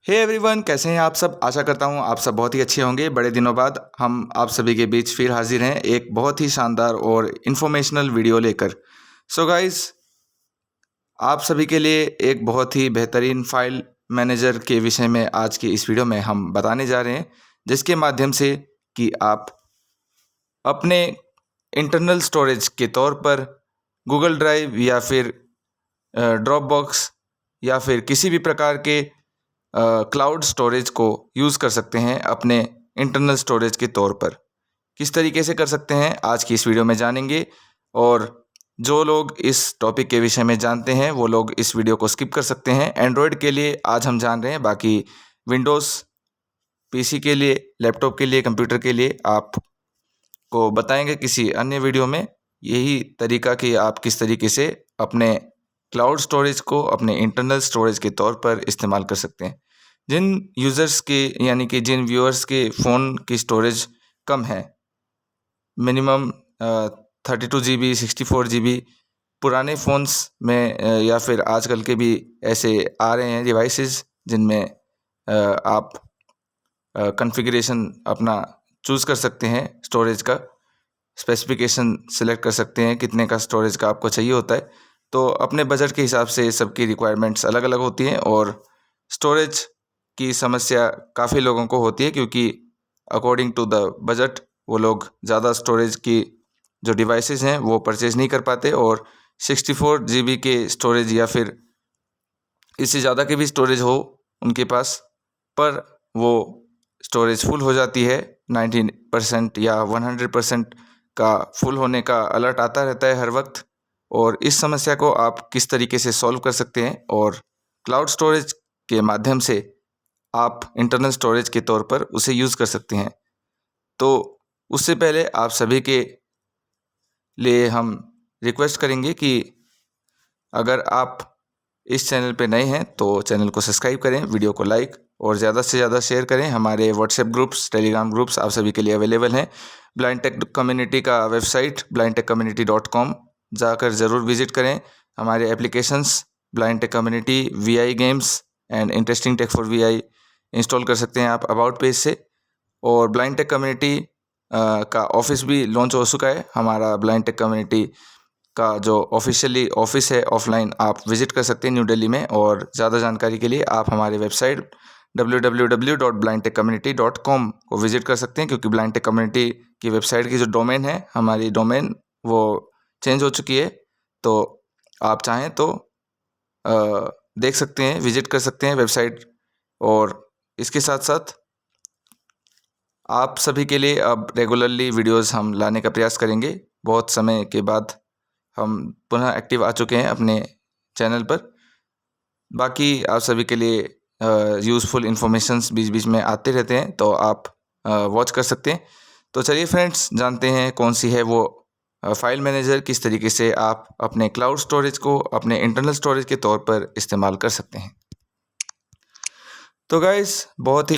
Hey everyone, कैसे हैं आप सब। आशा करता हूं आप सब बहुत ही अच्छे होंगे। बड़े दिनों बाद हम आप सभी के बीच फिर हाजिर हैं एक बहुत ही शानदार और इन्फॉर्मेशनल वीडियो लेकर। सो गाइस, आप सभी के लिए एक बहुत ही बेहतरीन फाइल मैनेजर के विषय में आज की इस वीडियो में हम बताने जा रहे हैं, जिसके माध्यम से कि आप अपने इंटरनल स्टोरेज के तौर पर गूगल ड्राइव या फिर ड्रॉप बॉक्स या फिर किसी भी प्रकार के क्लाउड स्टोरेज को यूज़ कर सकते हैं अपने इंटरनल स्टोरेज के तौर पर। किस तरीके से कर सकते हैं आज की इस वीडियो में जानेंगे। और जो लोग इस टॉपिक के विषय में जानते हैं वो लोग इस वीडियो को स्किप कर सकते हैं। एंड्रॉयड के लिए आज हम जान रहे हैं, बाकी विंडोज़ पीसी के लिए, लैपटॉप के लिए, कंप्यूटर के लिए आपको बताएंगे किसी अन्य वीडियो में यही तरीका कि आप किस तरीके से अपने क्लाउड स्टोरेज को अपने इंटरनल स्टोरेज के तौर पर इस्तेमाल कर सकते हैं। जिन यूज़र्स के यानी कि जिन व्यूअर्स के फ़ोन की स्टोरेज कम है, मिनिमम 32 GB 64 GB, पुराने फ़ोन्स में या फिर आजकल के भी ऐसे आ रहे हैं डिवाइसेस जिनमें आप कॉन्फ़िगरेशन अपना चूज़ कर सकते हैं। स्टोरेज का स्पेसिफिकेशन सेलेक्ट कर सकते हैं कितने का स्टोरेज का आपको चाहिए होता है। तो अपने बजट के हिसाब से सबकी रिक्वायरमेंट्स अलग अलग होती हैं और स्टोरेज की समस्या काफ़ी लोगों को होती है, क्योंकि अकॉर्डिंग टू द बजट वो लोग ज़्यादा स्टोरेज की जो डिवाइसेस हैं वो परचेज़ नहीं कर पाते और 64 GB के स्टोरेज या फिर इससे ज़्यादा के भी स्टोरेज हो उनके पास, पर वो स्टोरेज फुल हो जाती है। 90% या 100% का फुल होने का अलर्ट आता रहता है हर वक्त। और इस समस्या को आप किस तरीके से सॉल्व कर सकते हैं और क्लाउड स्टोरेज के माध्यम से आप इंटरनल स्टोरेज के तौर पर उसे यूज़ कर सकते हैं। तो उससे पहले आप सभी के लिए हम रिक्वेस्ट करेंगे कि अगर आप इस चैनल पे नए हैं तो चैनल को सब्सक्राइब करें, वीडियो को लाइक और ज़्यादा से ज़्यादा शेयर करें। हमारे व्हाट्सएप ग्रुप्स, टेलीग्राम ग्रुप्स आप सभी के लिए अवेलेबल हैं। ब्लाइंड टेक कम्युनिटी का वेबसाइट blindtechcommunity.com जाकर ज़रूर विज़िट करें। हमारे applications blind tech community, VI games and interesting tech for VI install कर सकते हैं आप अबाउट पेज से। और ब्लाइंड टेक कम्युनिटी का ऑफिस भी लॉन्च हो चुका है। हमारा ब्लाइंड टेक कम्युनिटी का जो ऑफिशियली ऑफिस है ऑफलाइन, आप विज़िट कर सकते हैं न्यू दिल्ली में। और ज़्यादा जानकारी के लिए आप हमारे वेबसाइट www.blindtechcommunity.com को विज़िट कर सकते हैं, क्योंकि ब्लाइंड टेक कम्युनिटी की वेबसाइट की जो डोमेन है, हमारी डोमेन वो चेंज हो चुकी है। तो आप चाहें तो देख सकते हैं, विज़िट कर सकते हैं वेबसाइट। और इसके साथ साथ आप सभी के लिए अब रेगुलरली वीडियोस हम लाने का प्रयास करेंगे। बहुत समय के बाद हम पुनः एक्टिव आ चुके हैं अपने चैनल पर। बाकी आप सभी के लिए यूज़फुल इन्फॉर्मेशंस बीच बीच में आते रहते हैं, तो आप वॉच कर सकते हैं। तो चलिए फ्रेंड्स, जानते हैं कौन सी है वो फाइल मैनेजर, किस तरीके से आप अपने क्लाउड स्टोरेज को अपने इंटरनल स्टोरेज के तौर पर इस्तेमाल कर सकते हैं। तो गाइस, बहुत ही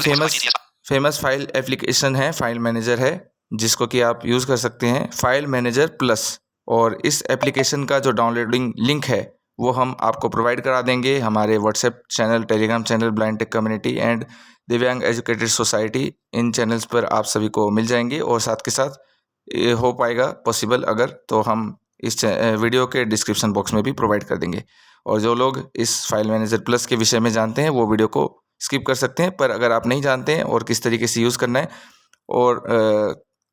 फेमस फाइल एप्लीकेशन है, फाइल मैनेजर है, जिसको कि आप यूज़ कर सकते हैं, फाइल मैनेजर प्लस। और इस एप्लीकेशन का जो डाउनलोडिंग लिंक है वो हम आपको प्रोवाइड करा देंगे हमारे WhatsApp channel, Telegram channel blind tech community and दिव्यांग एजुकेटेड सोसाइटी, इन चैनल्स पर आप सभी को मिल जाएंगे। और साथ के साथ ये हो पाएगा पॉसिबल अगर, तो हम इस वीडियो के डिस्क्रिप्शन बॉक्स में भी प्रोवाइड कर देंगे। और जो लोग इस फाइल मैनेजर प्लस के विषय में जानते हैं वो वीडियो को स्किप कर सकते हैं, पर अगर आप नहीं जानते हैं और किस तरीके से यूज़ करना है और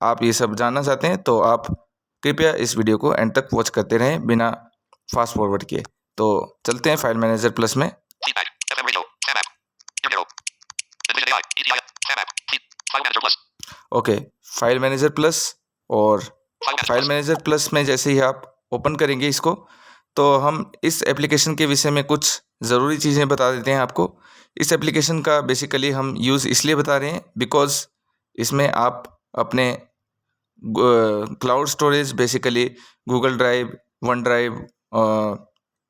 आप ये सब जानना चाहते हैं तो आप कृपया इस वीडियो को एंड तक वॉच करते रहें बिना फास्ट फॉरवर्ड किए। तो चलते हैं फाइल मैनेजर प्लस में। Okay, file manager plus. और फाइल मैनेजर प्लस में जैसे ही आप ओपन करेंगे इसको, तो हम इस एप्लीकेशन के विषय में कुछ ज़रूरी चीज़ें बता देते हैं आपको। इस एप्लीकेशन का बेसिकली हम यूज़ इसलिए बता रहे हैं बिकॉज़ इसमें आप अपने cloud storage, basically Google drive, one drive,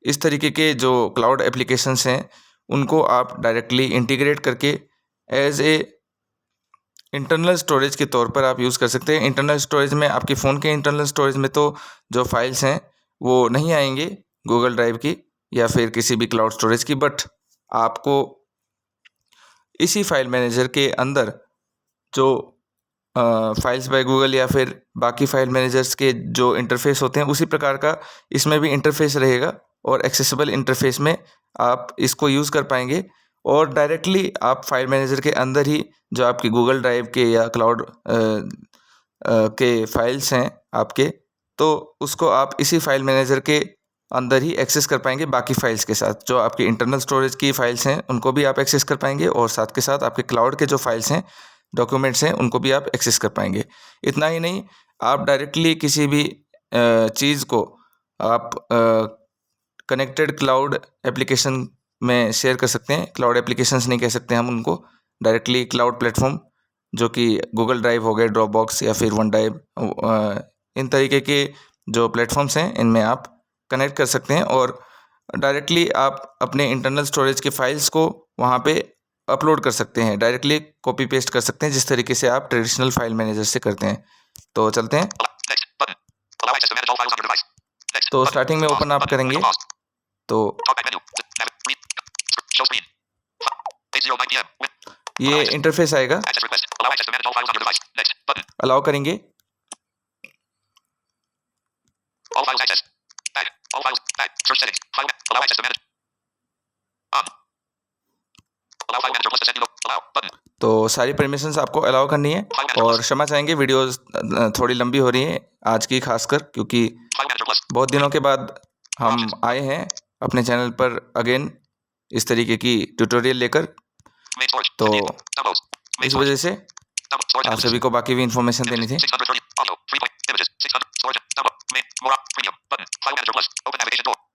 इस तरीके के जो क्लाउड एप्लीकेशंस हैं उनको आप डायरेक्टली इंटीग्रेट करके एज ए इंटरनल स्टोरेज के तौर पर आप यूज़ कर सकते हैं। इंटरनल स्टोरेज में आपके फ़ोन के इंटरनल स्टोरेज में तो जो फाइल्स हैं वो नहीं आएंगे गूगल ड्राइव की या फिर किसी भी क्लाउड स्टोरेज की, बट आपको इसी फाइल मैनेजर के अंदर जो फाइल्स बाय गूगल या फिर बाकी फाइल मैनेजर्स के जो इंटरफेस होते हैं उसी प्रकार का इसमें भी इंटरफेस रहेगा और एक्सेसिबल इंटरफेस में आप इसको यूज़ कर पाएंगे और डायरेक्टली आप फाइल मैनेजर के अंदर ही जो आपकी गूगल ड्राइव के या क्लाउड के फाइल्स हैं आपके, तो उसको आप इसी फाइल मैनेजर के अंदर ही एक्सेस कर पाएंगे बाकी फाइल्स के साथ। जो आपकी इंटरनल स्टोरेज की फाइल्स हैं उनको भी आप एक्सेस कर पाएंगे और साथ के साथ आपके क्लाउड के जो फाइल्स हैं, डॉक्यूमेंट्स हैं, उनको भी आप एक्सेस कर पाएंगे। इतना ही नहीं, आप डायरेक्टली किसी भी चीज़ को आप कनेक्टेड क्लाउड एप्लीकेशन में शेयर कर सकते हैं। क्लाउड एप्लीकेशंस नहीं कह सकते हम उनको, डायरेक्टली क्लाउड प्लेटफॉर्म जो कि गूगल ड्राइव हो गए, ड्रॉप बॉक्स या फिर वन ड्राइव, इन तरीके के जो प्लेटफॉर्म्स हैं इनमें आप कनेक्ट कर सकते हैं और डायरेक्टली आप अपने इंटरनल स्टोरेज के फाइल्स को वहाँ पे अपलोड कर सकते हैं, डायरेक्टली कॉपी पेस्ट कर सकते हैं जिस तरीके से आप ट्रेडिशनल फाइल मैनेजर से करते हैं। तो चलते हैं। तो स्टार्टिंग में ओपन आप करेंगे तो ये इंटरफेस आएगा, अलाउ करेंगे। तो सारी परमिशंस आपको अलाउ करनी है और क्षमा चाहेंगे वीडियोस थोड़ी लंबी हो रही हैं आज की, खासकर क्योंकि बहुत दिनों के बाद हम आए हैं अपने चैनल पर अगेन इस तरीके की ट्यूटोरियल लेकर, तो इस वजह से आप सभी को बाकी भी इंफॉर्मेशन देनी थी।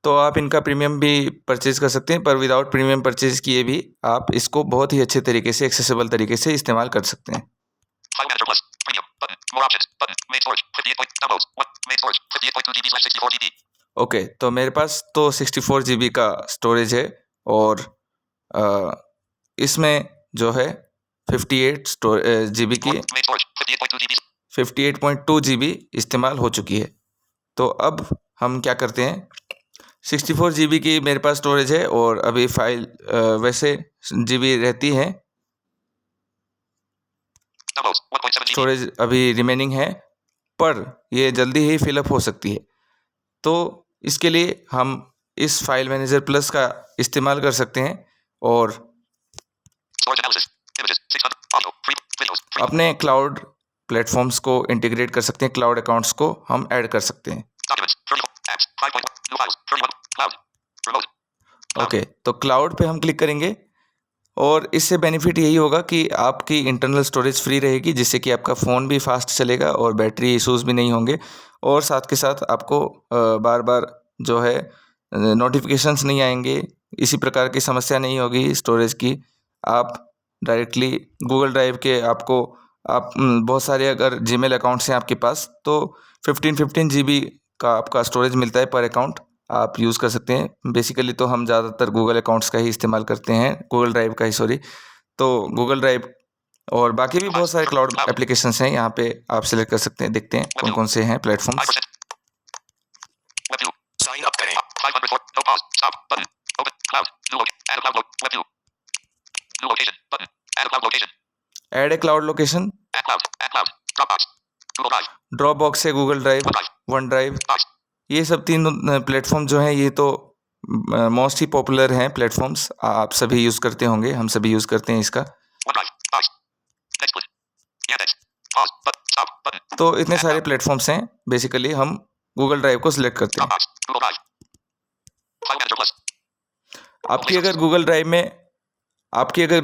तो आप इनका प्रीमियम भी परचेज कर सकते हैं, पर विदाउट प्रीमियम परचेज किए भी आप इसको बहुत ही अच्छे तरीके से, एक्सेसिबल तरीके से इस्तेमाल कर सकते हैं। ओके, तो मेरे पास तो 64 GB का स्टोरेज है और इसमें जो है 58 GB की 58.2 GB इस्तेमाल हो चुकी है। तो अब हम क्या करते हैं, 64 GB की मेरे पास स्टोरेज है और अभी फाइल वैसे GB रहती है, स्टोरेज अभी रिमेनिंग है, पर ये जल्दी ही फिलअप हो सकती है। तो इसके लिए हम इस फाइल मैनेजर प्लस का इस्तेमाल कर सकते हैं और अपने क्लाउड प्लेटफॉर्म्स को इंटीग्रेट कर सकते हैं, क्लाउड अकाउंट्स को हम ऐड कर सकते हैं। ओके, तो क्लाउड पे हम क्लिक करेंगे और इससे बेनिफिट यही होगा कि आपकी इंटरनल स्टोरेज फ्री रहेगी, जिससे कि आपका फ़ोन भी फास्ट चलेगा और बैटरी इश्यूज़ भी नहीं होंगे और साथ के साथ आपको बार बार जो है नोटिफिकेशंस नहीं आएंगे, इसी प्रकार की समस्या नहीं होगी स्टोरेज की। आप डायरेक्टली गूगल ड्राइव के आपको बहुत सारे अगर जीमेल अकाउंट्स हैं आपके पास तो 15 GB का आपका स्टोरेज मिलता है पर अकाउंट, आप यूज़ कर सकते हैं। बेसिकली तो हम ज़्यादातर गूगल अकाउंट्स का ही इस्तेमाल करते हैं, गूगल ड्राइव का ही, सॉरी। तो गूगल ड्राइव और बाकी भी बहुत सारे क्लाउड एप्लीकेशंस हैं, यहाँ पे आप सिलेक्ट कर सकते हैं। देखते हैं कौन कौन से हैं platforms. Add a cloud location, drop box है, गूगल ड्राइव, वन ड्राइव, ये सब तीन प्लेटफॉर्म जो हैं ये तो मोस्ट ही पॉपुलर हैं प्लेटफॉर्म्स, आप सभी यूज़ करते होंगे, हम सभी यूज़ करते हैं इसका। तो इतने सारे प्लेटफॉर्म्स हैं, बेसिकली हम गूगल ड्राइव को सिलेक्ट करते हैं। आपकी अगर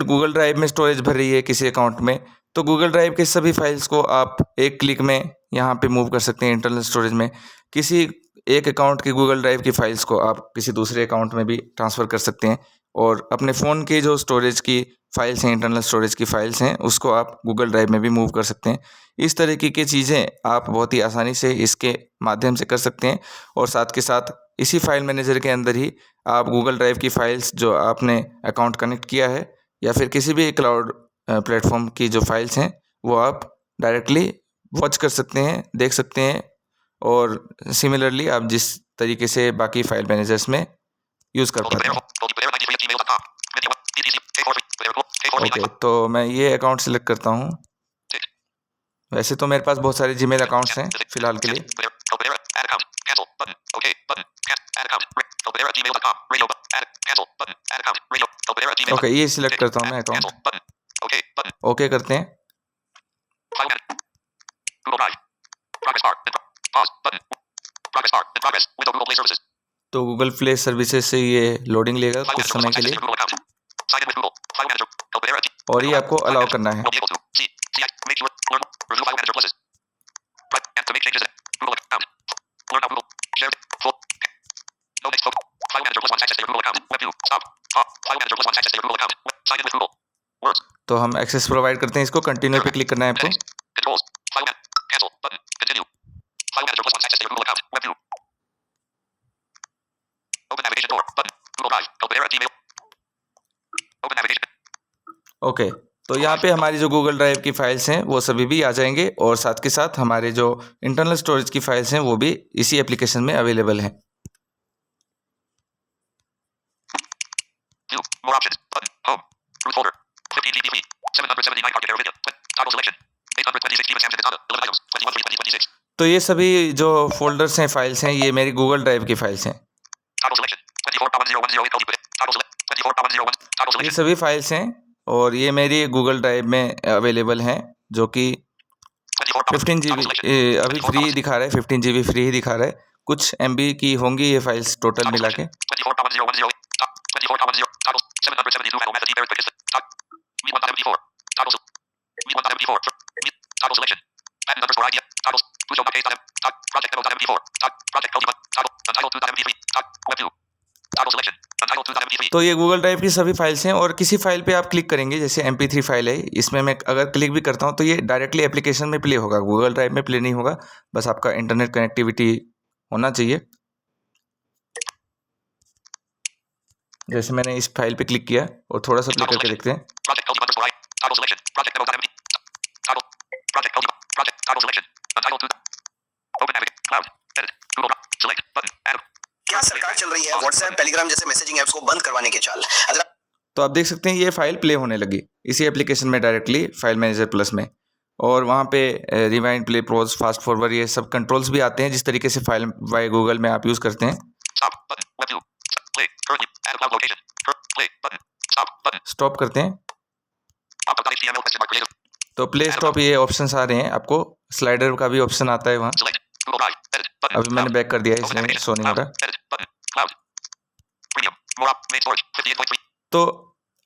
गूगल ड्राइव में स्टोरेज भर रही है किसी अकाउंट में, तो गूगल ड्राइव के सभी फाइल्स को आप एक क्लिक में यहाँ पे मूव कर सकते हैं इंटरनल स्टोरेज में। किसी एक अकाउंट की गूगल ड्राइव की फाइल्स को आप किसी दूसरे अकाउंट में भी ट्रांसफ़र कर सकते हैं और अपने फ़ोन के जो स्टोरेज की फाइल्स हैं, इंटरनल स्टोरेज की फाइल्स हैं, उसको आप गूगल ड्राइव में भी मूव कर सकते हैं। इस तरीके की चीज़ें आप बहुत ही आसानी से इसके माध्यम से कर सकते हैं और साथ के साथ इसी फाइल मैनेजर के अंदर ही आप गूगल ड्राइव की फाइल्स जो आपने अकाउंट कनेक्ट किया है या फिर किसी भी क्लाउड प्लेटफॉर्म की जो फाइल्स हैं वो आप डायरेक्टली वॉच कर सकते हैं, देख सकते हैं और सिमिलरली आप जिस तरीके से बाकी फाइल मैनेजर्स में यूज़ कर पाते हैं। ओके, तो मैं ये अकाउंट सेलेक्ट करता हूँ। वैसे तो मेरे पास बहुत सारे जीमेल अकाउंट्स हैं फिलहाल के लिए। ओके, ये सिलेक्ट करता हूँ मैं अकाउंट। ओके करते हैं। तो गूगल प्ले सर्विसेज से ये लोडिंग लेगा कुछ समय के लिए और ये आपको अलाउ करना है। तो हम एक्सेस प्रोवाइड करते हैं इसको। कंटिन्यू पे क्लिक करना है आपको। ओके, तो यहाँ पे हमारी जो गूगल ड्राइव की फाइल्स हैं वो सभी भी आ जाएंगे और साथ के साथ हमारे जो इंटरनल स्टोरेज की फाइल्स हैं वो भी इसी एप्लीकेशन में अवेलेबल हैं। तो ये सभी जो फोल्डर्स हैं, फाइल्स हैं, ये मेरी गूगल ड्राइव की फाइल्स हैं। ये सभी फाइल्स हैं और ये मेरी गूगल ड्राइव में अवेलेबल हैं, जो कि 15 GB अभी फ्री दिखा रहा है। 15 GB फ्री ही दिखा रहा है। कुछ MB की होंगी ये फाइल्स टोटल मिला के। तो ये गूगल ड्राइव की सभी फाइल्स हैं और किसी फाइल पे आप क्लिक करेंगे, जैसे MP3 फाइल है, इसमें मैं अगर क्लिक भी करता हूँ तो ये डायरेक्टली एप्लीकेशन में प्ले होगा, गूगल ड्राइव में प्ले नहीं होगा। बस आपका इंटरनेट कनेक्टिविटी होना चाहिए। जैसे मैंने इस फाइल पे क्लिक किया और थोड़ा सा प्ले करके देखते हैं। क्या सरकार चल रही है व्हाट्सएप टेलीग्राम जैसे मैसेजिंग ऐप्स को बंद करवाने के चाल। तो आप देख सकते हैं ये फाइल प्ले होने लगी इसी एप्लीकेशन में डायरेक्टली फाइल मैनेजर प्लस में, और वहाँ पे rewind, play, pause, fast forward, ये सब कंट्रोल्स भी आते हैं जिस तरीके से फाइल बाय गूगल में आप यूज़ करते हैं। स्टॉप करते हैं तो प्ले स्टॉप ये ऑप्शंस आ रहे हैं। आपको स्लाइडर का भी ऑप्शन आता है वहाँ। अभी मैंने बैक कर दिया है, इसमें शो नहीं हो रहा। तो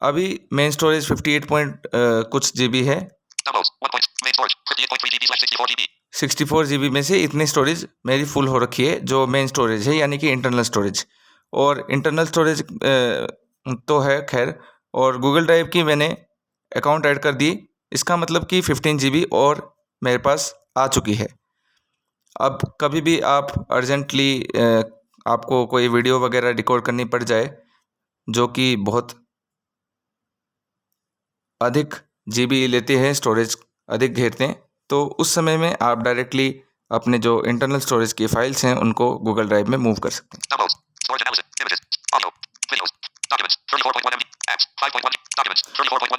अभी मेन स्टोरेज 58 कुछ GB है। 64 GB में से इतनी स्टोरेज मेरी फुल हो रखी है, जो मेन स्टोरेज है, यानी कि इंटरनल स्टोरेज। और इंटरनल स्टोरेज तो है खैर, और गूगल ड्राइव की मैंने अकाउंट ऐड कर दी, इसका मतलब कि 15 GB और मेरे पास आ चुकी है। अब कभी भी आप अर्जेंटली आपको कोई वीडियो वगैरह रिकॉर्ड करनी पड़ जाए जो कि बहुत अधिक GB लेते हैं, स्टोरेज अधिक घेरते हैं, तो उस समय में आप डायरेक्टली अपने जो इंटरनल स्टोरेज की फाइल्स हैं उनको गूगल ड्राइव में मूव कर सकते हैं।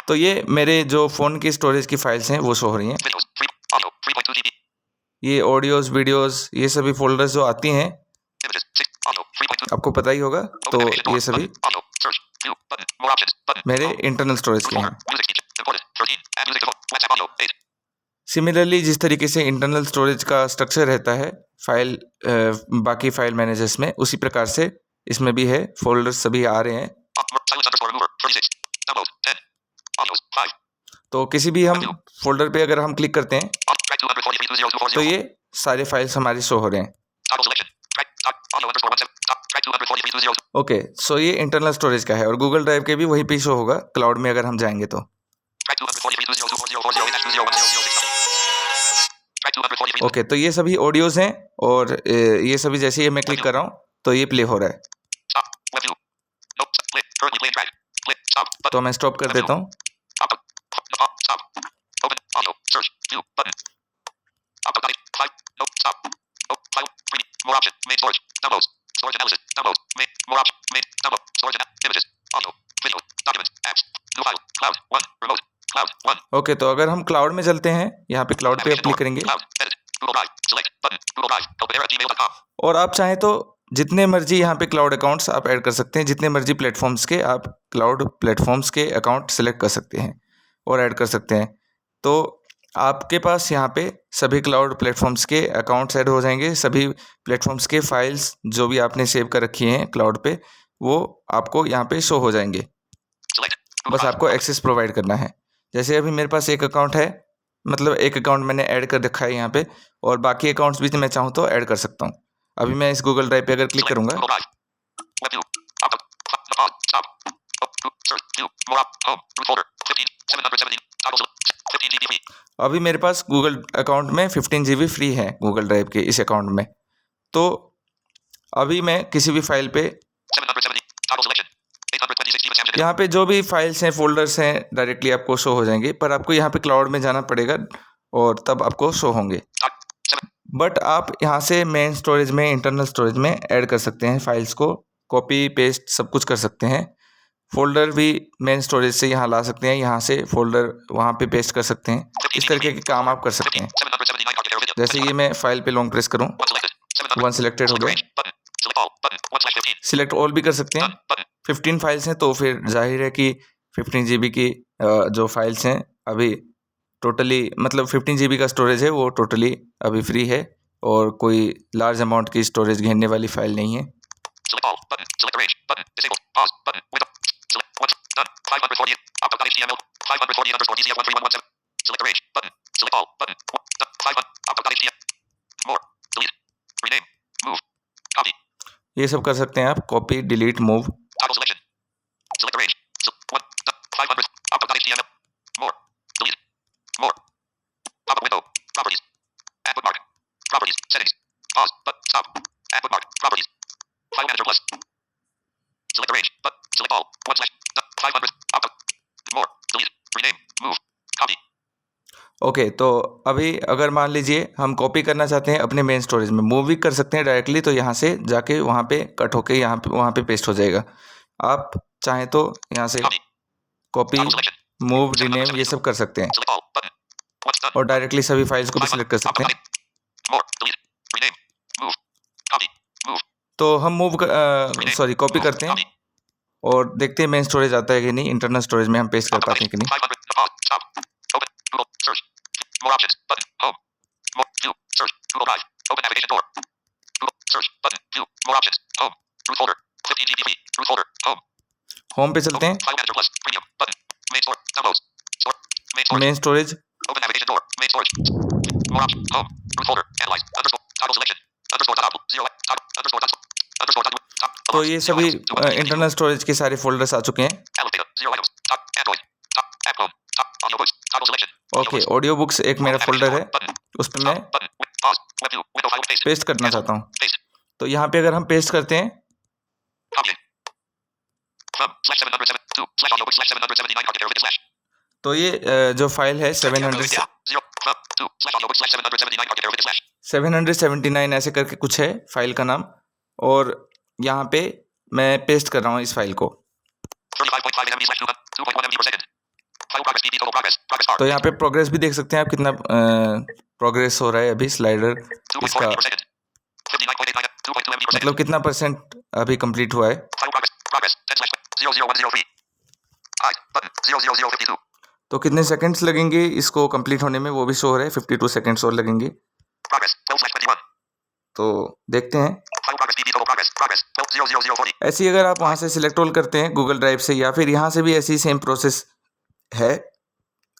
तो ये मेरे जो फ़ोन की स्टोरेज की फाइल्स हैं वो शो हो रही हैं। ये ऑडियोज़, वीडियोज़, ये सभी फोल्डर्स जो आती हैं आपको पता ही होगा, तो ये सभी मेरे इंटरनल स्टोरेज के हैं। सिमिलरली जिस तरीके से इंटरनल स्टोरेज का स्ट्रक्चर रहता है फाइल बाकी फाइल मैनेजर्स में, उसी प्रकार से इसमें भी है। फोल्डर्स सभी आ रहे हैं। तो किसी भी हम फोल्डर पे अगर हम क्लिक करते हैं तो ये सारे फाइल्स हमारे शो हो रहे हैं। ओके, सो ये इंटरनल स्टोरेज का है और गूगल ड्राइव के भी वही पे शो होगा क्लाउड में अगर हम जाएंगे तो। ओके, तो ये सभी ऑडियोज हैं और ये सभी जैसे ही मैं क्लिक कर रहा हूँ तो ये प्ले हो रहा है। तो मैं स्टॉप कर देता हूँ। ओके, तो अगर हम क्लाउड में चलते हैं, यहाँ पे क्लाउड पे क्लिक करेंगे और आप चाहें तो जितने मर्जी यहाँ पे क्लाउड अकाउंट्स आप ऐड कर सकते हैं, जितने मर्जी प्लेटफॉर्म्स के आप क्लाउड प्लेटफॉर्म्स के अकाउंट सेलेक्ट कर सकते हैं और ऐड कर सकते हैं। तो आपके पास यहाँ पे सभी क्लाउड प्लेटफॉर्म्स के अकाउंट्स ऐड हो जाएंगे। सभी प्लेटफॉर्म्स के फाइल्स जो भी आपने सेव कर रखी हैं क्लाउड पे, वो आपको यहाँ पे शो हो जाएंगे। बस आपको एक्सेस प्रोवाइड करना है। जैसे अभी मेरे पास एक अकाउंट है, मतलब एक अकाउंट मैंने ऐड कर रखा है यहाँ पे, और बाकी अकाउंट्स भी मैं चाहूँ तो ऐड कर सकता हूँ। अभी मैं इस गूगल ड्राइव पे अगर क्लिक करूँगा, अभी मेरे पास गूगल अकाउंट में 15 GB फ्री है गूगल ड्राइव के इस अकाउंट में। तो अभी मैं किसी भी फाइल पे, यहाँ पे जो भी फाइल्स हैं, फोल्डर्स हैं, डायरेक्टली आपको शो हो जाएंगे, पर आपको यहाँ पे क्लाउड में जाना पड़ेगा और तब आपको शो होंगे। बट आप यहाँ से मेन स्टोरेज में, इंटरनल स्टोरेज में ऐड कर सकते हैं फाइल्स को, कॉपी पेस्ट सब कुछ कर सकते हैं। फोल्डर भी मेन स्टोरेज से यहाँ ला सकते हैं, यहाँ से फोल्डर वहाँ पे पेस्ट कर सकते हैं। इस तरीके के काम आप कर सकते हैं। जैसे ये मैं फाइल पे लॉन्ग प्रेस करूँ, 1 सिलेक्टेड हो गया। सिलेक्ट ऑल भी कर सकते हैं। 15 फाइल्स हैं तो फिर जाहिर है कि 15 GB की जो फाइल्स हैं अभी टोटली, मतलब 15 GB का स्टोरेज है वो टोटली अभी फ्री है और कोई लार्ज अमाउंट की स्टोरेज घेरने वाली फाइल नहीं है। ये सब कर सकते हैं आप, कॉपी, डिलीट, मूव। ओके, तो अभी अगर मान लीजिए हम कॉपी करना चाहते हैं अपने मेन स्टोरेज में, मूव भी कर सकते हैं डायरेक्टली, तो यहाँ से जाके वहाँ पे कट होके यहाँ पे वहाँ पे पेस्ट हो जाएगा। आप चाहें तो यहाँ से कॉपी, मूव, रीनेम ये सब कर सकते हैं और डायरेक्टली सभी फाइल्स को भी सिलेक्ट कर सकते हैं। तो हम मूव कॉपी करते हैं और देखते हैं मेन स्टोरेज आता है कि नहीं, इंटरनल स्टोरेज में हम पेस्ट कर पाते हैं कि नहीं। होम पे चलते हैं, मेन स्टोरेज, तो ये सभी इंटरनल स्टोरेज के सारे फोल्डर्स आ चुके हैं। ओके, ऑडियो बुक्स एक मेरा फोल्डर है, उस पर मैं पेस्ट करना चाहता हूँ। तो यहाँ पे अगर हम पेस्ट करते हैं, तो ये जो फाइल है 779 ऐसे करके कुछ है फाइल का नाम, और यहाँ पे मैं पेस्ट कर रहा हूँ इस फाइल को। तो यहाँ पे प्रोग्रेस भी देख सकते हैं आप, कितना प्रोग्रेस हो रहा है अभी स्लाइडर इसका, मतलब कितना % अभी कंप्लीट हुआ है। तो कितने सेकंड्स लगेंगे इसको कंप्लीट होने में वो भी शो हो रहा है, 52 सेकंड्स और लगेंगे। तो देखते हैं। ऐसी अगर आप वहाँ से सिलेक्ट ऑल करते हैं गूगल ड्राइव से, या फिर यहाँ से भी ऐसी सेम प्रोसेस है,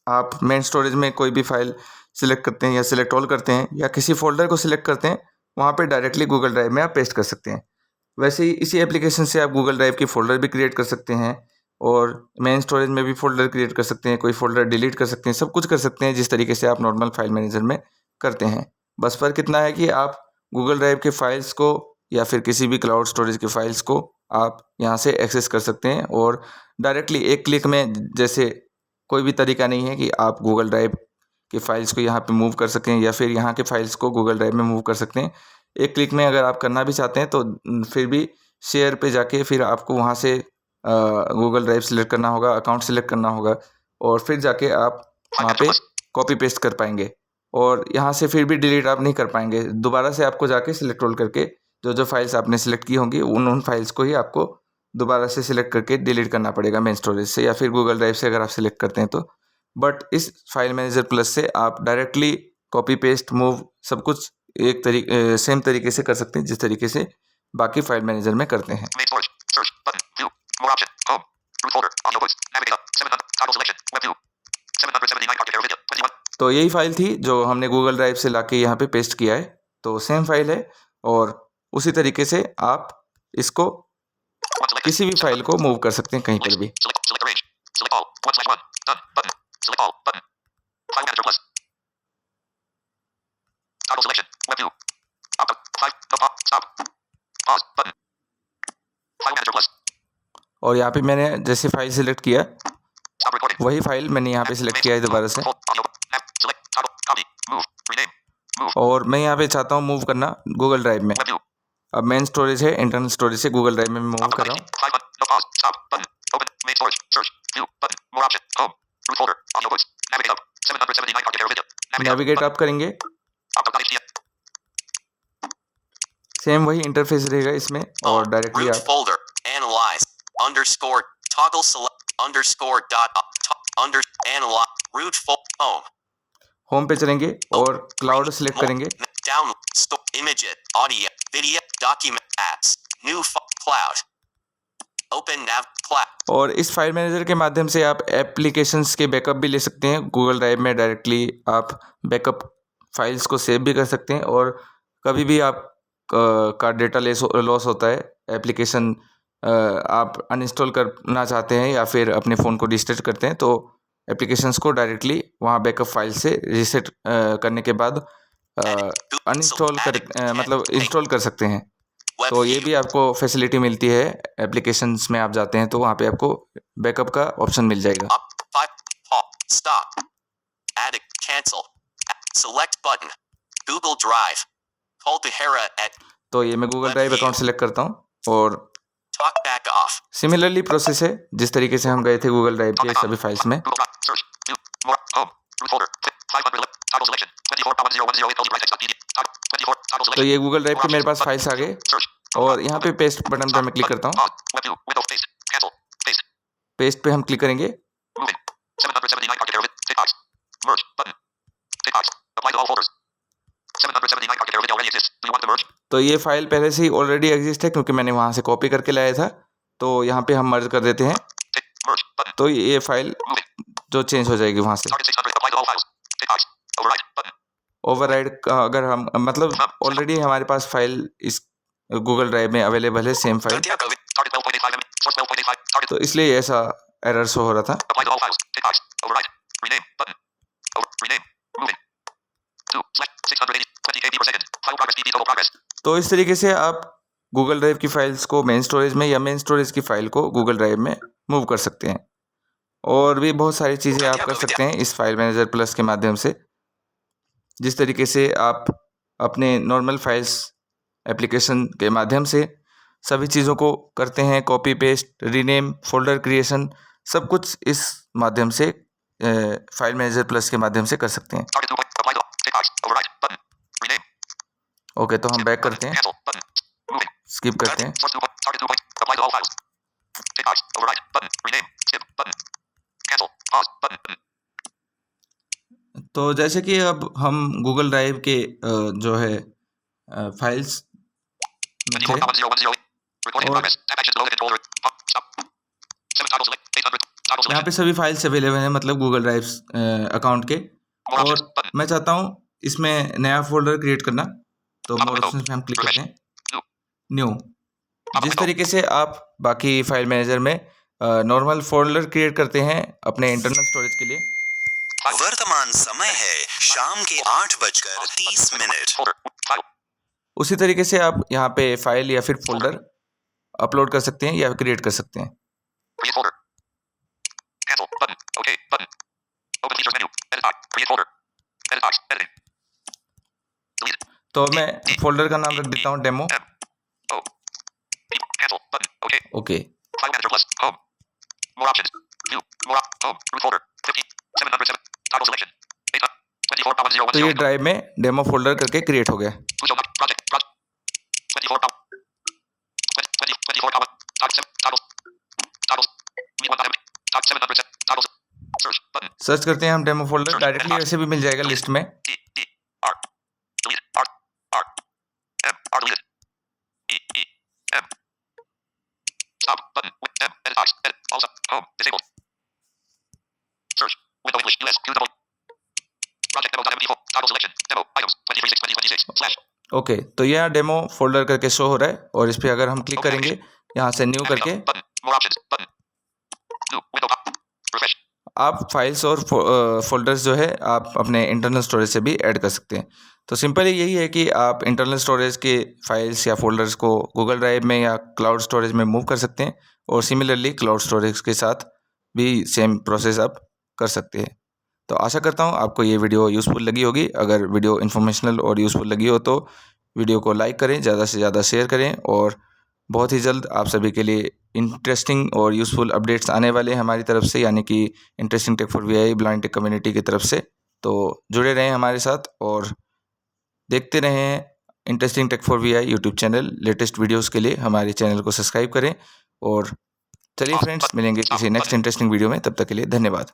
आप मेन स्टोरेज में कोई भी फाइल सिलेक्ट करते हैं या सिलेक्ट ऑल करते हैं या किसी फोल्डर को सिलेक्ट करते हैं, वहाँ पे डायरेक्टली गूगल ड्राइव में आप पेस्ट कर सकते हैं। वैसे ही इसी एप्लीकेशन से आप गूगल ड्राइव की फ़ोल्डर भी क्रिएट कर सकते हैं और मेन स्टोरेज में भी फ़ोल्डर क्रिएट कर सकते हैं, कोई फ़ोल्डर डिलीट कर सकते हैं, सब कुछ कर सकते हैं जिस तरीके से आप नॉर्मल फाइल मैनेजर में करते हैं। बस फ़र्क इतना है कि आप गूगल ड्राइव के फाइल्स को या फिर किसी भी क्लाउड स्टोरेज के फाइल्स को आप यहाँ से एक्सेस कर सकते हैं और डायरेक्टली एक क्लिक में, जैसे कोई भी तरीका नहीं है कि आप गूगल ड्राइव के फाइल्स को यहाँ पे मूव कर सकें या फिर यहाँ के फाइल्स को गूगल ड्राइव में मूव कर सकते हैं। एक क्लिक में अगर आप करना भी चाहते हैं तो फिर भी शेयर पे जाके फिर आपको वहाँ से गूगल ड्राइव सेलेक्ट करना होगा, अकाउंट सेलेक्ट करना होगा और फिर जाके आप वहाँ पे कॉपी पेस्ट कर पाएंगे। और यहाँ से फिर भी डिलीट आप नहीं कर पाएंगे, दोबारा से आपको जाके सिलेक्ट रोल करके जो फाइल्स आपने सिलेक्ट की होंगी उन फाइल्स को ही आपको दोबारा से सिलेक्ट करके डिलीट करना पड़ेगा मेन स्टोरेज से या फिर गूगल ड्राइव से अगर आप सिलेक्ट करते हैं तो। बट इस फाइल मैनेजर प्लस से आप डायरेक्टली कॉपी पेस्ट मूव सब कुछ सेम तरीके से कर सकते हैं जिस तरीके से बाकी फाइल मैनेजर में करते हैं। तो यही फाइल थी जो हमने गूगल ड्राइव से लाके यहाँ पे पेस्ट किया है, तो सेम फाइल है और उसी तरीके से आप इसको किसी भी फाइल को मूव कर सकते हैं कहीं पर भी। और यहाँ पे मैंने जैसे फाइल सिलेक्ट किया वही फाइल मैंने यहाँ पे सिलेक्ट किया है दोबारा से, और मैं यहाँ पे चाहता हूँ मूव करना गूगल ड्राइव में। अब मेन स्टोरेज है, इंटरनल स्टोरेज से गूगल ड्राइव में मैं मूव कर रहा हूँ। नेविगेट आप करेंगे, सेम वही इंटरफेस रहेगा इसमें और डायरेक्टली आप folder analyze underscore toggle select underscore dot under analyze root home home पे चलेंगे और क्लाउड सिलेक्ट करेंगे। down images audio video document apps new cloud open nav cloud। और इस फाइल मैनेजर के माध्यम से आप एप्लीकेशंस के बैकअप भी ले सकते हैं। गूगल ड्राइव में डायरेक्टली आप बैकअप फाइल्स को सेव भी कर सकते हैं और कभी भी आप का डेटा लॉस होता है, एप्लीकेशन आप अनइंस्टॉल करना चाहते हैं या फिर अपने फ़ोन को डिस्ट्रैक्ट करते हैं तो एप्लीकेशंस को डायरेक्टली वहाँ बैकअप फाइल से रीसेट करने के बाद अनइंस्टॉल मतलब इंस्टॉल कर सकते हैं। तो ये भी आपको फैसिलिटी मिलती है, एप्लीकेशंस में आप जाते हैं तो वहाँ पे आपको बैकअप का ऑप्शन मिल जाएगा। Stop. Add cancel. Select button. Google Drive. Call to Hera at। तो ये मैं गूगल ड्राइव अकाउंट सेलेक्ट करता हूँ और Talk back off। Similarly process है जिस तरीके से हम गए थे गूगल ड्राइव के सभी फाइल्स में। तो ये गूगल ड्राइव के मेरे पास फाइल्स आ गए और यहाँ पे पेस्ट बटन पे मैं क्लिक करता हूँ। पेस्ट पे हम क्लिक करेंगे तो ये फाइल पहले से ही ऑलरेडी एग्जिस्ट है क्योंकि मैंने वहाँ से कॉपी करके लाया था, तो यहाँ पे हम मर्ज कर देते हैं तो ये फाइल जो चेंज हो जाएगी वहाँ से। ओवरराइड अगर हम मतलब ऑलरेडी हमारे पास फाइल इस गूगल ड्राइव में अवेलेबल है सेम फाइल, तो इसलिए ऐसा एरर शो हो रहा था। तो इस तरीके से आप गूगल ड्राइव की फाइल्स को मेन स्टोरेज में या मेन स्टोरेज की फाइल को गूगल ड्राइव में मूव कर सकते हैं। और भी बहुत सारी चीज़ें आप कर सकते हैं इस फाइल मैनेजर प्लस के माध्यम से, जिस तरीके से आप अपने नॉर्मल फाइल्स एप्लीकेशन के माध्यम से सभी चीज़ों को करते हैं, copy paste, rename, folder creation, सब कुछ इस माध्यम से फाइल मैनेजर प्लस के माध्यम से कर सकते हैं। ओके, तो हम बैक करते हैं, स्किप करते हैं। तो जैसे कि अब हम गूगल ड्राइव के जो है फाइल्स में थे और यहाँ पे सभी फाइल्स अवेलेबल हैं मतलब गूगल ड्राइव अकाउंट के, और मैं चाहता हूँ इसमें नया फोल्डर क्रिएट करना, तो मोर ऑप्शंस में हम क्लिक करते हैं, न्यू। जिस तरीके से आप बाकी फाइल मैनेजर में नॉर्मल फोल्डर क्रिएट करते हैं अपने इंटरनल स्टोरेज के लिए, वर्तमान समय है शाम के 8:30। उसी तरीके से आप यहाँ पे फाइल या फिर फोल्डर अपलोड कर सकते हैं या क्रिएट कर सकते हैं। तो मैं फोल्डर का नाम रख देता हूँ डेमो। Okay, Toggle selection. 24,010. तो ये ड्राइव में डेमो फोल्डर करके क्रिएट हो गया। Push over project. 24. Toggles. V1.mp. Top 700. Toggles. Search button. Search करते हैं हम डेमो फोल्डर, डायरेक्टली वैसे भी मिल जाएगा लिस्ट में। D D R. Delete. R R M R deleted. E E M. Stop button. M edit box. Edit. Also home disabled. Search window English US Q double. Project demo.mp4. Toggle selection. Demo items 23/6/2026. Okay, तो यह demo folder करके show हो रहा है और इस पे अगर हम क्लिक करेंगे यहाँ से न्यू करके, Button. More options. Button. New window pop. Refresh. आप फाइल्स और फोल्डर्स जो है आप अपने इंटरनल स्टोरेज से भी ऐड कर सकते हैं। तो सिंपली यही है कि आप इंटरनल स्टोरेज के फाइल्स या फोल्डर्स को गूगल ड्राइव में या क्लाउड स्टोरेज में मूव कर सकते हैं और सिमिलरली क्लाउड स्टोरेज के साथ भी सेम प्रोसेस आप कर सकते हैं। तो आशा करता हूँ आपको ये वीडियो यूज़फुल लगी होगी। अगर वीडियो इन्फॉर्मेशनल और यूज़फुल लगी हो तो वीडियो को लाइक करें, ज़्यादा से ज़्यादा शेयर करें और बहुत ही जल्द आप सभी के लिए इंटरेस्टिंग और यूज़फुल अपडेट्स आने वाले हैं हमारी तरफ से, यानी कि interesting tech for VI blind tech community की तरफ से। तो जुड़े रहें हमारे साथ और देखते रहें interesting tech for VI YouTube channel. Latest videos के लिए हमारे चैनल को सब्सक्राइब करें और चलिए फ्रेंड्स, मिलेंगे किसी नेक्स्ट इंटरेस्टिंग वीडियो में। तब तक के लिए धन्यवाद।